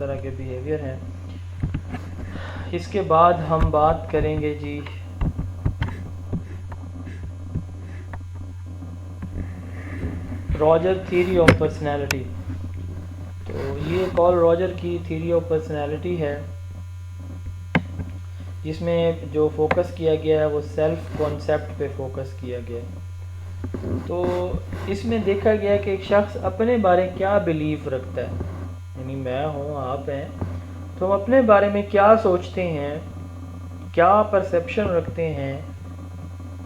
طرح کے بیہیویئر ہیں. اس کے بعد ہم بات کریں گے جی راجر تھیوری آف پرسنالٹی. تو یہ کارل راجر کی تھیوری آف پرسنالٹی ہے جس میں جو فوکس کیا گیا ہے وہ سیلف کانسیپٹ پہ فوکس کیا گیا ہے. تو اس میں دیکھا گیا کہ ایک شخص اپنے بارے کیا بیلیف رکھتا ہے، یعنی میں ہوں، آپ ہیں، تو ہم اپنے بارے میں کیا سوچتے ہیں، کیا پرسیپشن رکھتے ہیں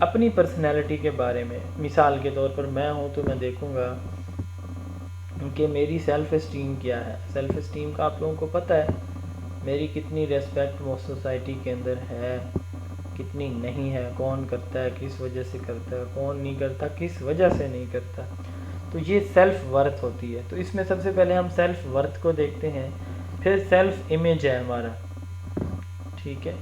اپنی پرسنالٹی کے بارے میں. مثال کے طور پر میں ہوں تو میں دیکھوں گا کہ میری سیلف اسٹیم کیا ہے. سیلف اسٹیم کا آپ لوگوں کو پتہ ہے میری کتنی ریسپیکٹ وہ سوسائٹی کے اندر ہے، کتنی نہیں ہے، کون کرتا ہے، کس وجہ سے کرتا ہے، کون نہیں کرتا، کس وجہ سے نہیں کرتا. تو یہ سیلف ورتھ ہوتی ہے. تو اس میں سب سے پہلے ہم سیلف ورتھ کو دیکھتے ہیں، پھر سیلف امیج ہے ہمارا. ٹھیک ہے،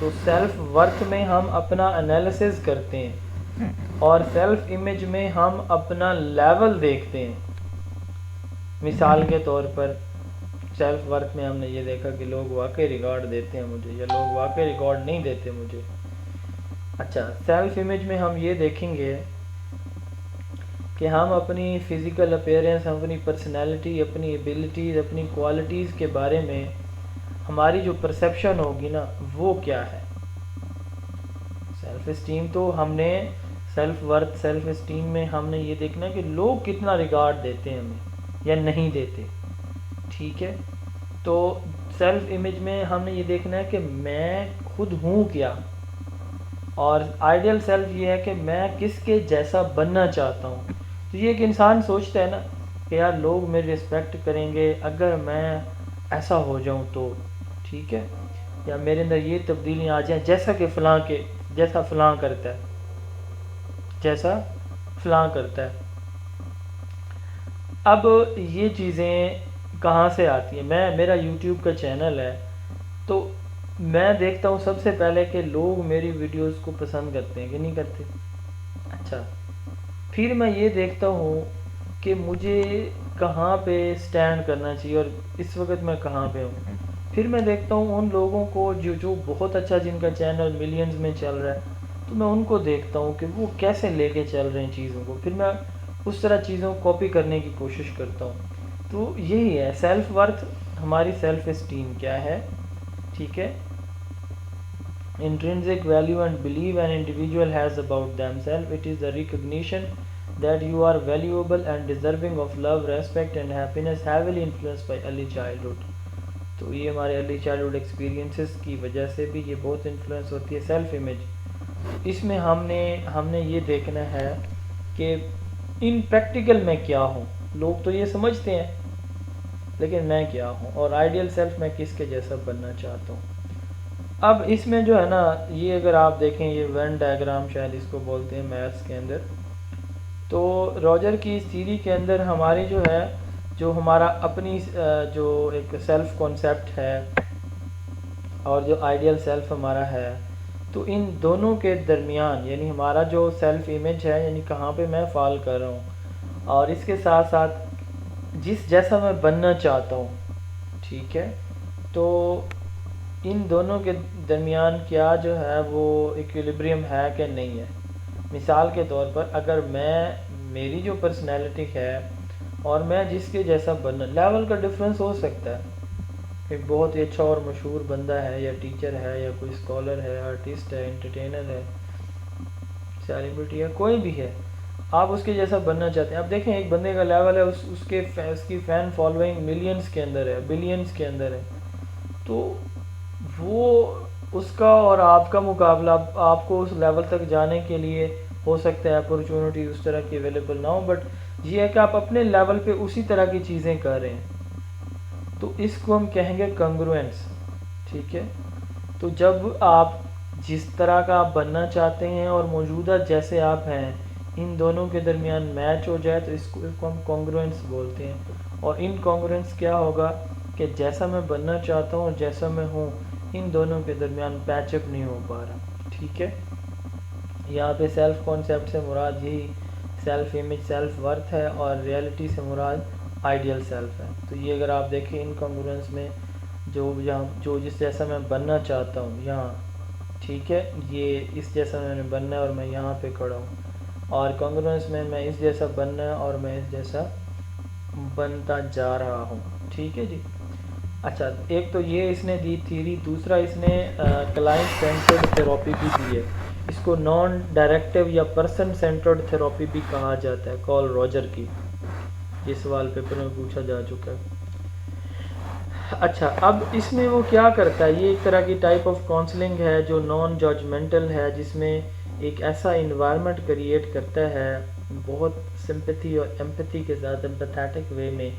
تو سیلف ورتھ میں ہم اپنا انالیسز کرتے ہیں اور سیلف امیج میں ہم اپنا لیول دیکھتے ہیں. مثال کے طور پر سیلف ورتھ میں ہم نے یہ دیکھا کہ لوگ واقعی ریکارڈ دیتے ہیں مجھے یا لوگ واقعی ریکارڈ نہیں دیتے مجھے. اچھا، سیلف امیج میں ہم یہ دیکھیں گے کہ ہم اپنی فزیکل اپیئرنس، اپنی پرسنالٹی، اپنی ایبلٹیز، اپنی کوالٹیز کے بارے میں ہماری جو پرسیپشن ہوگی نا وہ کیا ہے. سیلف اسٹیم تو ہم نے سیلف ورتھ، سیلف اسٹیم میں ہم نے یہ دیکھنا ہے کہ لوگ کتنا ریگارڈ دیتے ہیں ہمیں یا نہیں دیتے. ٹھیک ہے، تو سیلف امیج میں ہم نے یہ دیکھنا ہے کہ میں خود ہوں کیا، اور آئیڈیل سیلف یہ ہے کہ میں کس کے جیسا بننا چاہتا ہوں. تو یہ ایک انسان سوچتا ہے نا کہ یار لوگ میری رسپیکٹ کریں گے اگر میں ایسا ہو جاؤں تو، ٹھیک ہے، یا میرے اندر یہ تبدیلیاں آ جائیں جیسا کہ جیسا فلاں کرتا ہے، جیسا فلاں کرتا ہے. اب یہ چیزیں کہاں سے آتی ہیں؟ میرا یوٹیوب کا چینل ہے تو میں دیکھتا ہوں سب سے پہلے کہ لوگ میری ویڈیوز کو پسند کرتے ہیں کہ نہیں کرتے. اچھا، پھر میں یہ دیکھتا ہوں کہ مجھے کہاں پہ سٹینڈ کرنا چاہیے اور اس وقت میں کہاں پہ ہوں. پھر میں دیکھتا ہوں ان لوگوں کو جو بہت اچھا، جن کا چینل ملینز میں چل رہا ہے، تو میں ان کو دیکھتا ہوں کہ وہ کیسے لے کے چل رہے ہیں چیزوں کو. پھر میں اس طرح چیزوں کو کاپی کرنے کی کوشش کرتا ہوں. تو یہی ہے سیلف ورتھ، ہماری سیلف اسٹیم کیا ہے. ٹھیک ہے، intrinsic value and belief an individual has about themselves. It is the recognition that you are valuable and deserving of love, respect and happiness, heavily influenced by early childhood. تو یہ ہمارے early childhood experiences کی وجہ سے بھی یہ بہت influence ہوتی ہے. سیلف امیج، اس میں ہم نے یہ دیکھنا ہے کہ ان پریکٹیکل میں کیا ہوں. لوگ تو یہ سمجھتے ہیں لیکن میں کیا ہوں، اور آئیڈیل سیلف میں کس کے جیسا بننا چاہتا ہوں. اب اس میں جو ہے نا، یہ اگر آپ دیکھیں یہ وین ڈائیگرام شاید اس کو بولتے ہیں میتھس کے اندر، تو راجر کی اس تھیوری کے اندر ہماری جو ہے، جو ہمارا اپنی جو ایک سیلف کانسیپٹ ہے اور جو آئیڈیل سیلف ہمارا ہے، تو ان دونوں کے درمیان یعنی ہمارا جو سیلف امیج ہے، یعنی کہاں پہ میں فال کر رہا ہوں، اور اس کے ساتھ ساتھ جس جیسا میں بننا چاہتا ہوں. ٹھیک ہے، تو ان دونوں کے درمیان کیا جو ہے وہ ایکویلیبریم ہے کہ نہیں ہے. مثال کے طور پر اگر میری جو پرسنالٹی ہے اور میں جس کے جیسا بننا، لیول کا ڈفرینس ہو سکتا ہے. ایک بہت ہی اچھا اور مشہور بندہ ہے یا ٹیچر ہے یا کوئی اسکالر ہے، آرٹسٹ ہے، انٹرٹینر ہے، سیلیبریٹی ہے، کوئی بھی ہے، آپ اس کے جیسا بننا چاہتے ہیں. اب دیکھیں ایک بندے کا لیول ہے، اس کی فین فالوئنگ ملینز کے اندر ہے، بلینز کے اندر ہے، تو وہ اس کا اور آپ کا مقابلہ، آپ کو اس لیول تک جانے کے لیے ہو سکتا ہے اپورچونٹی اس طرح کی اویلیبل نہ ہو، بٹ یہ ہے کہ آپ اپنے لیول پہ اسی طرح کی چیزیں کر رہے ہیں. تو اس کو ہم کہیں گے کنگروئنس. ٹھیک ہے، تو جب آپ جس طرح کا آپ بننا چاہتے ہیں اور موجودہ جیسے آپ ہیں ان دونوں کے درمیان میچ ہو جائے تو اس کو ہم کانگروئنس بولتے ہیں. اور ان کانگروئنس کیا ہوگا کہ جیسا میں بننا چاہتا ہوں اور جیسا میں ہوں ان دونوں کے درمیان پیچ اپ نہیں ہو پا رہا. ٹھیک ہے، یہاں پہ سیلف کانسیپٹ سے مراد یہی سیلف امیج، سیلف ورتھ ہے، اور ریئلٹی سے مراد آئیڈیل سیلف ہے. تو یہ اگر آپ دیکھیں انکانگرونس میں جو جس جیسا میں بننا چاہتا ہوں یہاں، ٹھیک ہے، یہ اس جیسا میں نے بننا ہے اور میں یہاں پہ کھڑا ہوں، اور کانگرونس میں اس جیسا بننا ہے اور میں اس جیسا بنتا جا رہا ہوں. ٹھیک ہے جی. اچھا، ایک تو یہ اس نے دی تھیوری، دوسرا اس نے کلائنٹ سینٹرڈ تھراپی بھی دی ہے. اس کو نان ڈائریکٹیو یا پرسن سینٹرڈ تھراپی بھی کہا جاتا ہے، کال راجر کی. یہ سوال پیپر میں پوچھا جا چکا ہے. اچھا، اب اس میں وہ کیا کرتا ہے، یہ ایک طرح کی ٹائپ آف کاؤنسلنگ ہے جو نان ججمنٹل ہے، جس میں ایک ایسا انوائرمنٹ کریٹ کرتا ہے بہت سمپتھی اور ایمپتھی کے ساتھ، ایمپتھیٹک وے میں.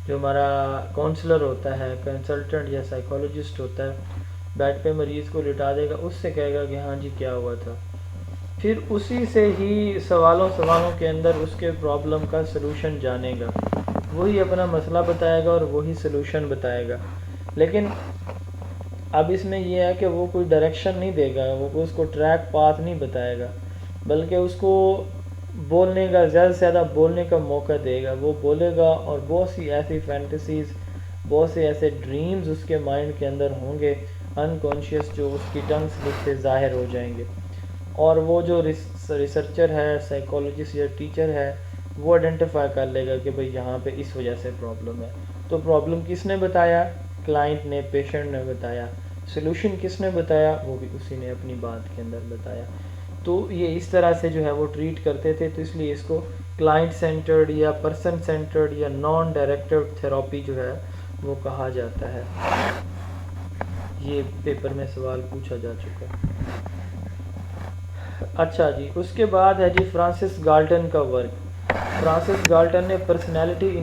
جو ہمارا کاؤنسلر ہوتا ہے، کنسلٹنٹ یا سائیکولوجسٹ ہوتا ہے، بیڈ پہ مریض کو لٹا دے گا، اس سے کہے گا کہ ہاں جی کیا ہوا تھا، پھر اسی سے ہی سوالوں کے اندر اس کے پرابلم کا سلوشن جانے گا، وہی اپنا مسئلہ بتائے گا اور وہی سلوشن بتائے گا. لیکن اب اس میں یہ ہے کہ وہ کوئی ڈائریکشن نہیں دے گا، وہ اس کو ٹریک پاتھ نہیں بتائے گا، بلکہ اس کو بولنے کا زیادہ سے زیادہ بولنے کا موقع دے گا. وہ بولے گا اور بہت سی ایسی فینٹیسیز، بہت سے ایسے ڈریمز اس کے مائنڈ کے اندر ہوں گے انکانشیس، جو اس کی ٹنگ سلپ سے ظاہر ہو جائیں گے. اور وہ جو ریسرچر ہے، سائیکولوجسٹ یا ٹیچر ہے، وہ آئیڈینٹیفائی کر لے گا کہ بھئی یہاں پہ اس وجہ سے پرابلم ہے. تو پرابلم کس نے بتایا؟ کلائنٹ نے، پیشنٹ نے بتایا. سلوشن کس نے بتایا؟ وہ بھی اسی نے اپنی بات کے اندر بتایا. تو یہ اس طرح سے جو ہے وہ ٹریٹ کرتے تھے. تو اس لیے اس کو کلائنٹ سینٹرڈ یا پرسن سینٹرڈ یا نان ڈائریکٹیو تھراپی جو ہے وہ کہا جاتا ہے. یہ پیپر میں سوال پوچھا جا چکا ہے. اچھا جی، اس کے بعد ہے جی فرانسس گالٹن کا ورک. فرانسس گالٹن نے پرسنالٹی